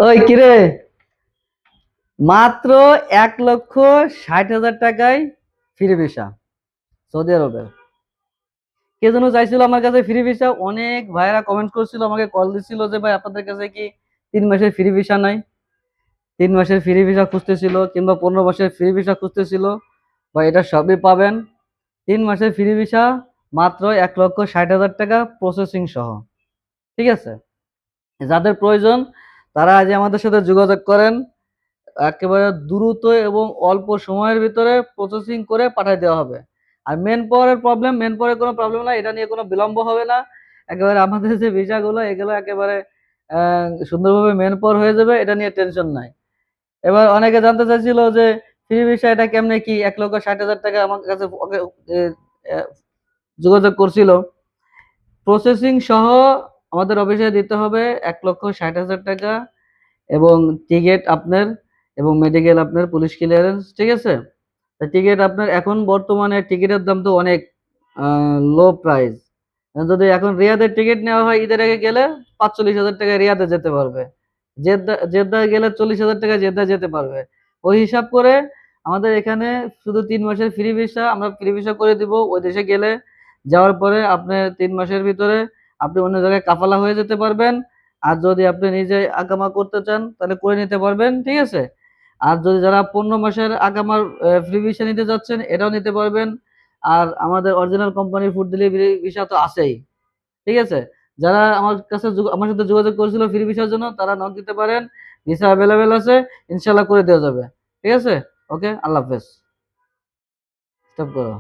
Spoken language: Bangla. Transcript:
ওই কিরে, মাত্র 1,60,000 টাকায় ফ্রি ভিসা সৌদি আরবের। কে যেন চাইছিল আমার কাছে ফ্রি ভিসা, অনেক ভাইরা কমেন্ট করছিল, আমাকে কল দিছিল যে ভাই আপনাদের কাছে কি 3 মাসের ফ্রি ভিসা নাই। 3 মাসের ফ্রি ভিসা খুঁজতেছিল কিংবা 15 মাসের ফ্রি ভিসা খুঁজতেছিল, বা এটা সবই পাবেন। 3 মাসের ফ্রি ভিসা মাত্র 1,60,000 টাকা প্রসেসিং সহ। ঠিক আছে, যাদের প্রয়োজন তারা আজ আমাদের সাথে যোগাযোগ করেন। একেবারে দ্রুত এবং অল্প সময়ের ভিতরে প্রসেসিং করে পাঠিয়ে দেওয়া হবে। আর মেন পাওয়ারের কোনো প্রবলেম না, এটা নিয়ে কোনো বিলম্ব হবে না। একেবারে আমাদের যে ভিসাগুলো এগুলো একেবারে সুন্দরভাবে মেন পাওয়ার হয়ে যাবে, এটা নিয়ে টেনশন নাই। এবার অনেকে জানতে চাইছিল যে ফ্রি ভিসা এটা কেমনে কি, 1,60,000 টাকা আমার কাছে এ, এ, যোগাযোগ করছিল। প্রসেসিং সহ আমাদের অফিসে দিতে হবে 1,60,000 টাকা, এবং টিকিট আপনার, এবং মেডিকেল আপনার, পুলিশ ক্লিয়ারেন্স। ঠিক আছে, টিকিট আপনার এখন বর্তমানে টিকিটের দাম তো অনেক লো প্রাইস। যদি এখন রিয়াদের টিকিট নেওয়া হয় ঈদের আগে গেলে 45,000 টাকা রিয়াদে যেতে পারবে। জেদ্দা জেদ্দা গেলে 40,000 টাকা জেদ্দা যেতে পারবে। ওই হিসাব করে আমাদের এখানে শুধু 3 মাসের ফ্রি ভিসা আমরা ফ্রি ভিসা করে দিব। ওই দেশে গেলে যাওয়ার পরে আপনি 3 মাসের ভিতরে আপনি অন্য জায়গায় কাফালা হয়ে যেতে পারবেন। আর যদি আপনি নিজে আকামা করতে চান তাহলে করে নিতে পারবেন। ঠিক আছে, আর যদি যারা 15 মাসের আকামার ফ্রি ভিসা নিতে যাচ্ছেন এটাও নিতে পারবেন। আর আমাদের অরিজিনাল কোম্পানির ফুড ডেলিভারি ভিসা তো আছেই। ঠিক আছে, যারা আমার সাথে যোগাযোগ করেছিল ফ্রি ভিসার জন্য তারা নক দিতে পারেন, ভিসা অ্যাভেলেবেল আছে, ইনশাল্লাহ করে দেওয়া যাবে। ঠিক আছে, ওকে, আল্লাহ হাফেজ। স্টপ করো।